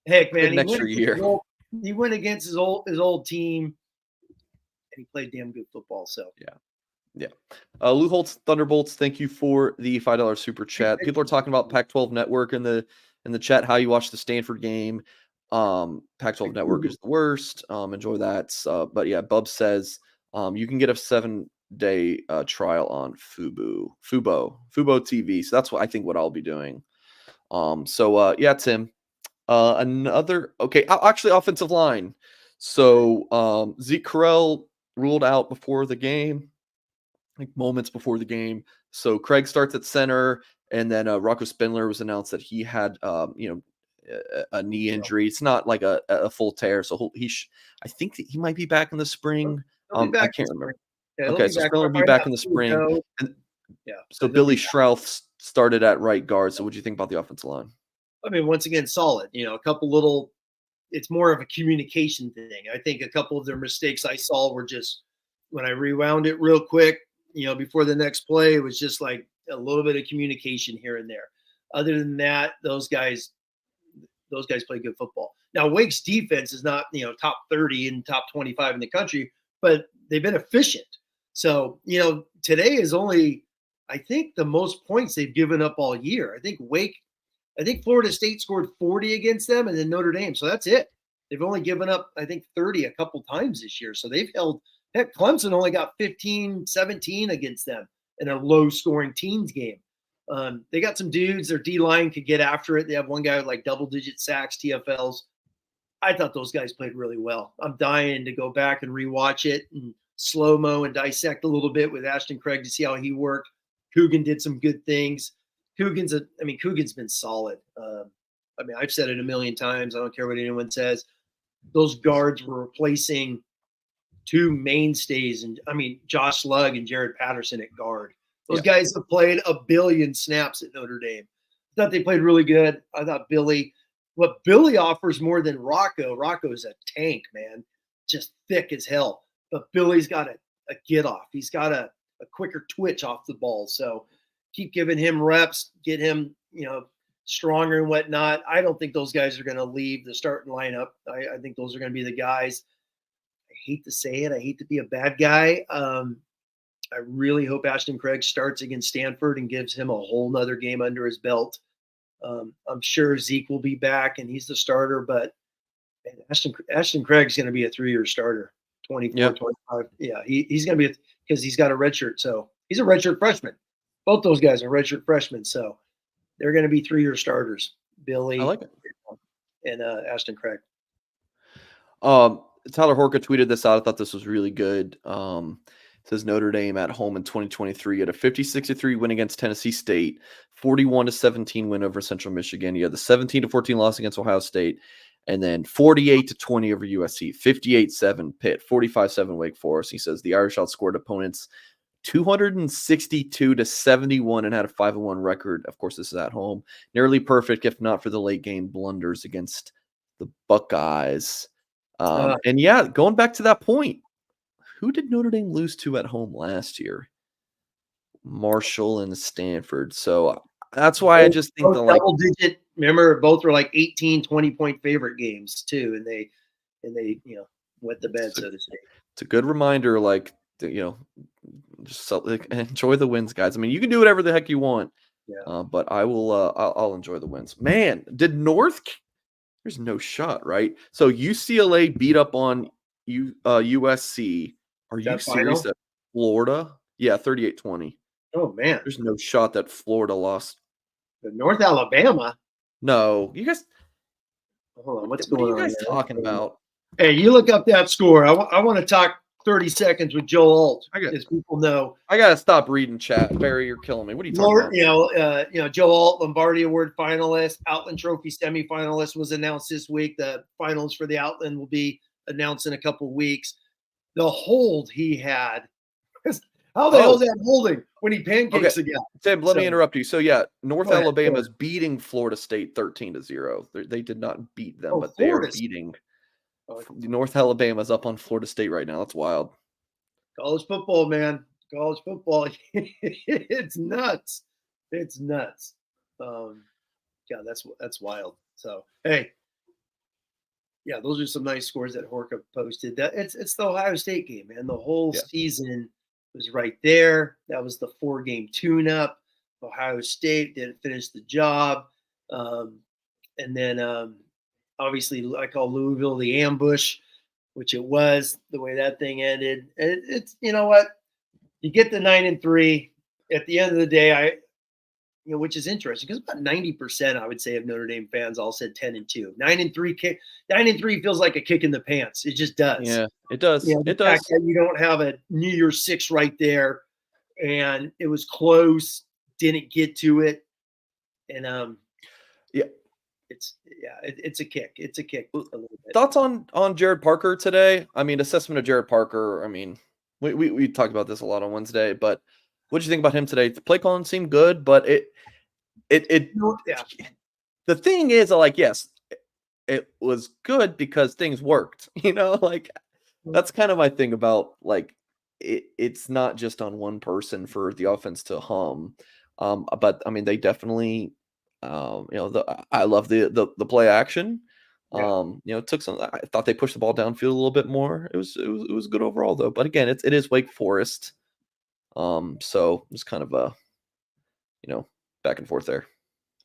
Speaker 2: heck, man, he went against his old team, and he played damn good football. So
Speaker 1: yeah. Lou Holtz Thunderbolts, thank you for the $5 super chat. People are talking about Pac-12 Network in the chat, how you watch the Stanford game. Pac-12 Network is the worst. Enjoy that. But yeah, Bub says you can get a 7-day trial on Fubo TV. So that's what I think what I'll be doing. Yeah, Tim. Actually offensive line. So Zeke Correll ruled out before the game, like moments before the game. So Craig starts at center, and then Rocco Spindler was announced that he had a knee injury. It's not like a full tear, so I think that he might be back in the spring. I can't remember.
Speaker 2: Yeah,
Speaker 1: okay, so Spindler will be back in the spring. So Billy Schrauth started at right guard. So what do you think about the offensive line?
Speaker 2: I mean, once again, solid. A couple little. It's more of a communication thing. I think a couple of their mistakes I saw were just when I rewound it real quick. Before the next play, it was just like a little bit of communication here and there. Other than that, those guys play good football. Now, Wake's defense is not, top 30 and top 25 in the country, but they've been efficient. So, today is only, I think, the most points they've given up all year. I think Florida State scored 40 against them, and then Notre Dame. So that's it. They've only given up, I think, 30 a couple times this year. So they've held. Heck, Clemson only got 15, 17 against them in a low-scoring teens game. They got some dudes. Their D-line could get after it. They have one guy with like double-digit sacks, TFLs. I thought those guys played really well. I'm dying to go back and rewatch it and slow-mo and dissect a little bit with Ashton Craig to see how he worked. Coogan did some good things. Coogan's been solid. I've said it a million times. I don't care what anyone says. Those guards were replacing two mainstays, and Josh Slug and Jared Patterson at guard. Those guys have played a billion snaps at Notre Dame. I thought they played really good. I thought Billy offers more than Rocco. Rocco's a tank, man, just thick as hell. But Billy's got a get off. He's got a quicker twitch off the ball. So keep giving him reps, get him, stronger and whatnot. I don't think those guys are going to leave the starting lineup. I think those are going to be the guys. I hate to say it. I hate to be a bad guy. I really hope Ashton Craig starts against Stanford and gives him a whole nother game under his belt. I'm sure Zeke will be back and he's the starter, but man, Ashton Craig's going to be a 3-year starter, 24, 25. Yeah, he's going to be because he's got a redshirt. So he's a redshirt freshman. Both those guys are redshirt freshmen. So they're going to be 3-year starters, Billy
Speaker 1: I like it.
Speaker 2: and Ashton Craig.
Speaker 1: Tyler Horka tweeted this out. I thought this was really good. Says Notre Dame at home in 2023 had a 56-3 win against Tennessee State, 41-17 win over Central Michigan. You had the 17-14 loss against Ohio State, and then 48-20 over USC, 58-7 Pitt, 45-7 Wake Forest. He says the Irish outscored opponents 262-71 and had a 5-1 record. Of course, this is at home. Nearly perfect, if not for the late game blunders against the Buckeyes. And yeah, going back to that point, who did Notre Dame lose to at home last year? Marshall and Stanford. So that's why I just think
Speaker 2: double digit. Remember, both were like 18, 20-point favorite games too, and they wet the bed, so to speak.
Speaker 1: It's a good reminder, just enjoy the wins, guys. I mean, you can do whatever the heck you want, but I will. I'll enjoy the wins. Man, did There's no shot, right? So UCLA beat up on USC. Are you serious that Florida? Yeah, 38-20.
Speaker 2: Oh, man.
Speaker 1: There's no shot that Florida lost.
Speaker 2: The North Alabama?
Speaker 1: No. You guys.
Speaker 2: Hold on. What
Speaker 1: are you guys talking about?
Speaker 2: Hey, you look up that score. I want to talk 30 seconds with Joe Alt, as people know.
Speaker 1: I got to stop reading chat. Barry, you're killing me. What are you talking
Speaker 2: about? Joe Alt, Lombardi Award finalist, Outland Trophy semifinalist was announced this week. The finals for the Outland will be announced in a couple of weeks. The hold he had. How the hell is that holding when he pancakes again?
Speaker 1: Tim, let me interrupt you. So, North Alabama is beating Florida State 13-0. They did not beat them, but they are beating. North Alabama's up on Florida State right now. That's wild.
Speaker 2: College football, man. College football. It's nuts. It's nuts. That's wild. So, hey. Yeah, those are some nice scores that Horka posted. It's the Ohio State game, man. The whole season was right there. That was the 4-game tune-up. Ohio State didn't finish the job. And then obviously I call Louisville the ambush, which it was, the way that thing ended. It's you know what? You get the 9-3. At the end of the day, which is interesting because about 90%, I would say, of Notre Dame fans all said 10-2. 9-3 feels like a kick in the pants. It just does.
Speaker 1: Yeah, it does.
Speaker 2: It does. Fact that you don't have a New Year's 6 right there, and it was close. Didn't get to it, and it's a kick. It's a kick a little bit.
Speaker 1: Thoughts on Jared Parker today? I mean, assessment of Jared Parker. I mean, we talked about this a lot on Wednesday, but what did you think about him today? The play calling seemed good, but the thing is, yes, it was good because things worked. That's kind of my thing about it's not just on one person for the offense to hum. But I mean, they definitely, I love the play action. It took some. I thought they pushed the ball downfield a little bit more. It was good overall though. But again, it is Wake Forest. So it's kind of a, back and forth there.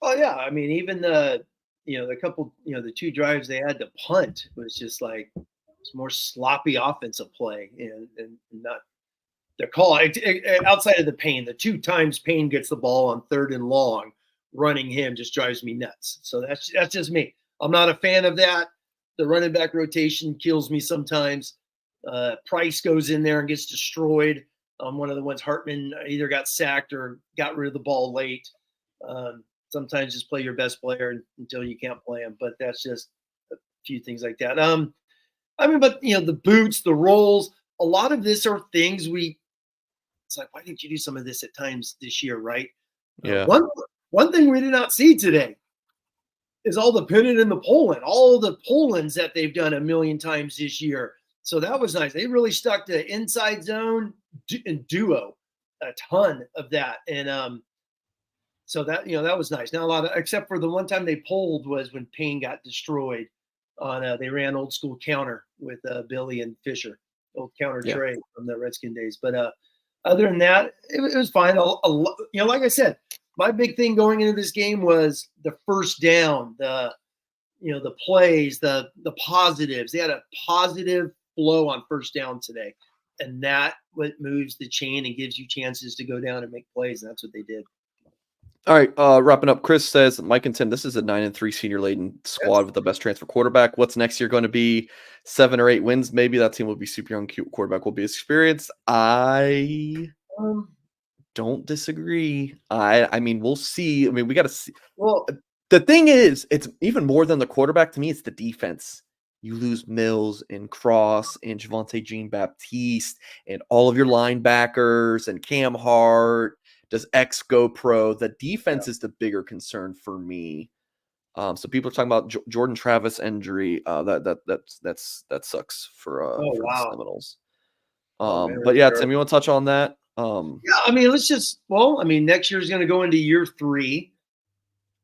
Speaker 2: Oh yeah. I mean, even the couple, the 2 drives they had to punt was just it's more sloppy offensive play and not their call outside of the Payne. The 2 times Payne gets the ball on 3rd and long, running him just drives me nuts. So that's just me. I'm not a fan of that. the running back rotation kills me sometimes. Price goes in there and gets destroyed. One of the ones Hartman either got sacked or got rid of the ball late. Sometimes just play your best player until you can't play him, but that's just a few things like that. But the boots, the rolls, a lot of this are things it's like, why didn't you do some of this at times this year, right?
Speaker 1: Yeah.
Speaker 2: One thing we did not see today is all the pinning and the pulling, all the pull-ins that they've done a million times this year. So that was nice. They really stuck to inside zone and duo, a ton of that. And so that was nice. Now except for the one time they pulled was when Payne got destroyed on they ran old school counter with Billy and Fisher, old counter tray from the Redskin days. But other than that, it was fine. Like I said, my big thing going into this game was the first down, the plays, the positives. They had a positive flow on first down today, and that what moves the chain and gives you chances to go down and make plays. And that's what they did.
Speaker 1: All right, wrapping up. Chris says, Mike and Tim, this is a 9-3 senior laden squad with the best transfer quarterback. What's next year going to be? 7 or 8 wins, maybe. That team will be super young. Quarterback will be experienced. I don't disagree. I mean, we'll see. I mean, we got to see.
Speaker 2: Well,
Speaker 1: the thing is, it's even more than the quarterback to me. It's the defense. You lose Mills and Cross and Javonte Jean-Baptiste and all of your linebackers and Cam Hart. Does X go pro? The defense is the bigger concern for me. So people are talking about Jordan Travis injury. That sucks for the Seminoles. But yeah, Tim, you want to touch on that?
Speaker 2: Yeah, I mean, next year is going to go into year 3.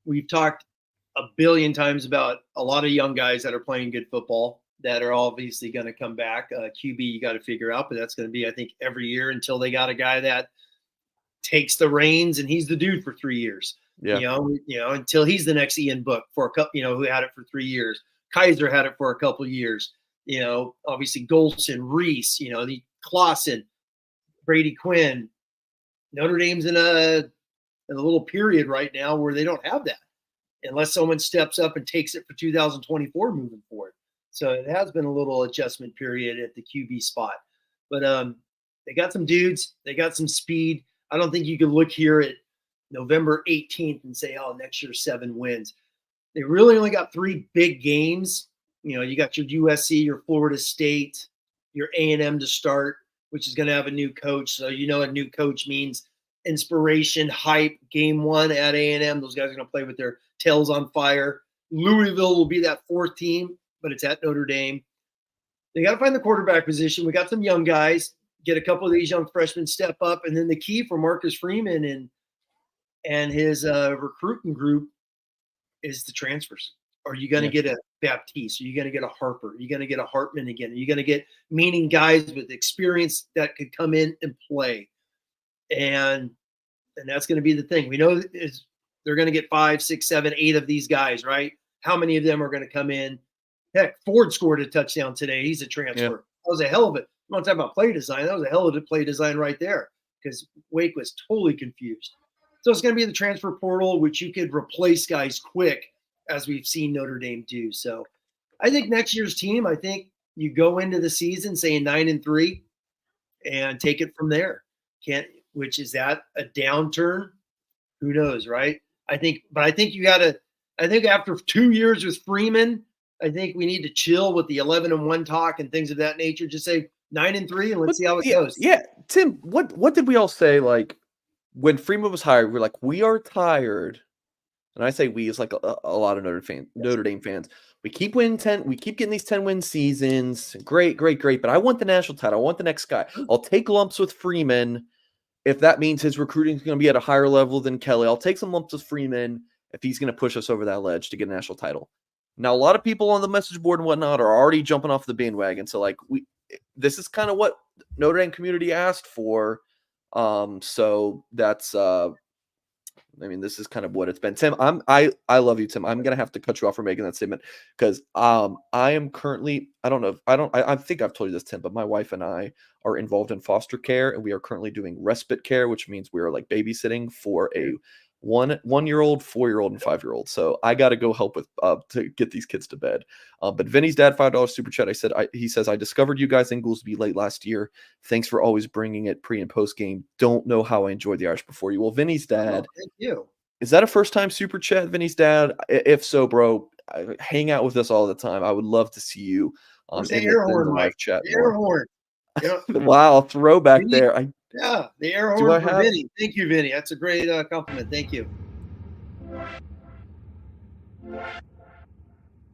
Speaker 2: We've talked a billion times about a lot of young guys that are playing good football that are obviously going to come back. QB you got to figure out, but that's going to be, I think, every year until they got a guy that takes the reins and he's the dude for 3 years.
Speaker 1: Yeah.
Speaker 2: Until he's the next Ian Book for a couple, who had it for 3 years. Kaiser had it for a couple years. Obviously Golson, Reese, the Clausen, Brady Quinn. Notre Dame's in a little period right now where they don't have that unless someone steps up and takes it for 2024 moving forward. So it has been a little adjustment period at the QB spot. But they got some dudes. They got some speed. I don't think you can look here at November 18th and say, oh, next year 7 wins. They really only got 3 big games. You got your USC, your Florida State, your A&M to start, which is going to have a new coach. So a new coach means inspiration, hype. Game 1 at A&M, those guys are going to play with their tails on fire. Louisville will be that 4th team, but it's at Notre Dame. They got to find the quarterback position. We got some young guys. Get a couple of these young freshmen step up, and then the key for Marcus Freeman and his recruiting group is the transfers. Are you going to get a Baptiste? Are you going to get a Harper? Are you going to get a Hartman again? Are you going to get meaning guys with experience that could come in and play? And that's going to be the thing. We know they're going to get 5, 6, 7, 8 of these guys, right? How many of them are going to come in? Heck, Ford scored a touchdown today. He's a transfer. Yeah. That was a hell of it. I'm not talking about play design. That was a hell of a play design right there because Wake was totally confused. So it's going to be the transfer portal, which you could replace guys quick, as we've seen Notre Dame do. So I think next year's team, I think you go into the season saying 9-3 and take it from there. Which is that a downturn? Who knows, right? I think after 2 years with Freeman, I think we need to chill with the 11-1 talk and things of that nature. Just say 9-3 and let's see how it goes.
Speaker 1: Yeah, Tim, what did we all say? Like when Freeman was hired, we're like, we are tired. And I say we is like a lot of Notre Dame fans. We keep winning 10. We keep getting these 10-win seasons. Great. But I want the national title. I want the next guy. I'll take lumps with Freeman if that means his recruiting is going to be at a higher level than Kelly. I'll take some lumps with Freeman if he's going to push us over that ledge to get a national title. Now, a lot of people on the message board and whatnot are already jumping off the bandwagon. So, this is kind of what Notre Dame community asked for. So that's, this is kind of what it's been. Tim, I love you, Tim. I'm gonna have to cut you off for making that statement because I am currently, I think I've told you this, Tim, but my wife and I are involved in foster care, and we are currently doing respite care, which means we are like babysitting for a 1-year-old, 4-year-old, and 5-year-old. So I got to go help with to get these kids to bed. But Vinny's dad, $5 super chat. He says, I discovered you guys in Goolsby late last year. Thanks for always bringing it pre and post game. Don't know how I enjoyed the Irish before you. Well, Vinny's dad.
Speaker 2: Thank you.
Speaker 1: Is that a first time super chat, Vinny's dad? If so, bro, hang out with us all the time. I would love to see you
Speaker 2: Where's
Speaker 1: in
Speaker 2: the air
Speaker 1: the
Speaker 2: horn,
Speaker 1: live
Speaker 2: Mike?
Speaker 1: chat.
Speaker 2: The air horn. You know,
Speaker 1: Wow, throwback
Speaker 2: Vinny,
Speaker 1: there.
Speaker 2: yeah, the air
Speaker 1: Do I
Speaker 2: horn for
Speaker 1: have-
Speaker 2: Vinny. Thank you, Vinny. That's a great compliment. Thank you.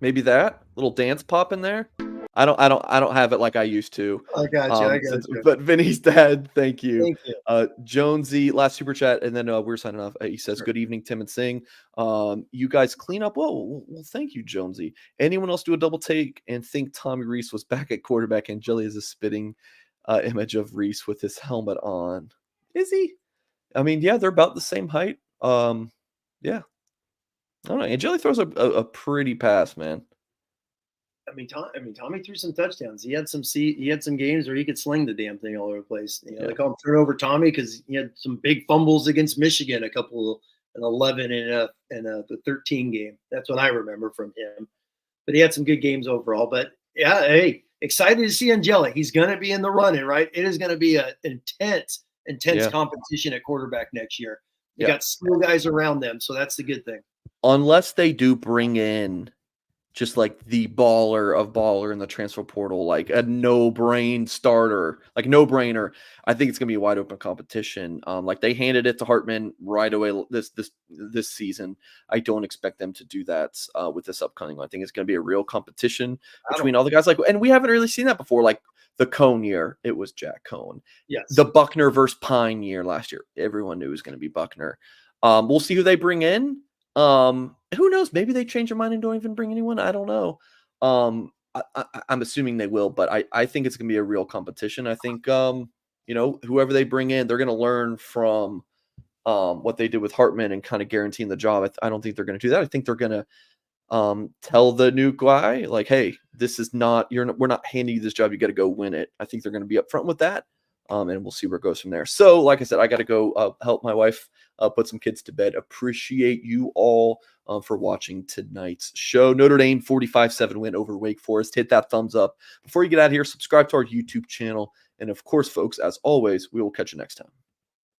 Speaker 1: Maybe that little dance pop in there. I don't have it like I used to.
Speaker 2: I got you.
Speaker 1: But Vinny's dad, thank you.
Speaker 2: Thank you.
Speaker 1: Jonesy, last super chat, and then we're signing off. He says, "Good evening, Tim and Singh. You guys clean up well. Well, thank you, Jonesy. Anyone else do a double take and think Tommy Rees was back at quarterback and Jelly is a spitting image of Rees with his helmet on? Is he? I mean, yeah, they're about the same height. Yeah." I don't know. And Jelly throws a pretty pass, man.
Speaker 2: Tommy threw some touchdowns. He had some games where he could sling the damn thing all over the place.
Speaker 1: Yeah.
Speaker 2: They call him turnover Tommy because he had some big fumbles against Michigan, an 11 and the 13 game. That's what I remember from him. But he had some good games overall. But yeah, hey, excited to see Jelly. He's going to be in the running, right? It is going to be an intense competition at quarterback next year. You got skill guys around them, so that's the good thing.
Speaker 1: Unless they do bring in just like the baller in the transfer portal, like a no-brainer starter, like no-brainer, I think it's gonna be a wide open competition. Like they handed it to Hartman right away this season. I don't expect them to do that with this upcoming one. I think it's gonna be a real competition between all the guys. And we haven't really seen that before. Like the Cone year, it was Jack Cone.
Speaker 2: Yes.
Speaker 1: The Buckner versus Pine year last year, everyone knew it was gonna be Buckner. We'll see who they bring in. Who knows? Maybe they change their mind and don't even bring anyone. I don't know. I'm assuming they will, but I think it's gonna be a real competition. I think whoever they bring in, they're gonna learn from what they did with Hartman and kind of guaranteeing the job. I don't think they're gonna do that. I think they're gonna tell the new guy, like, hey, this is not we're not handing you this job. You got to go win it. I think they're gonna be upfront with that. And we'll see where it goes from there. So, like I said, I got to go help my wife put some kids to bed. Appreciate you all for watching tonight's show. Notre Dame 45-7 win over Wake Forest. Hit that thumbs up. Before you get out of here, subscribe to our YouTube channel. And of course, folks, as always, we will catch you next time.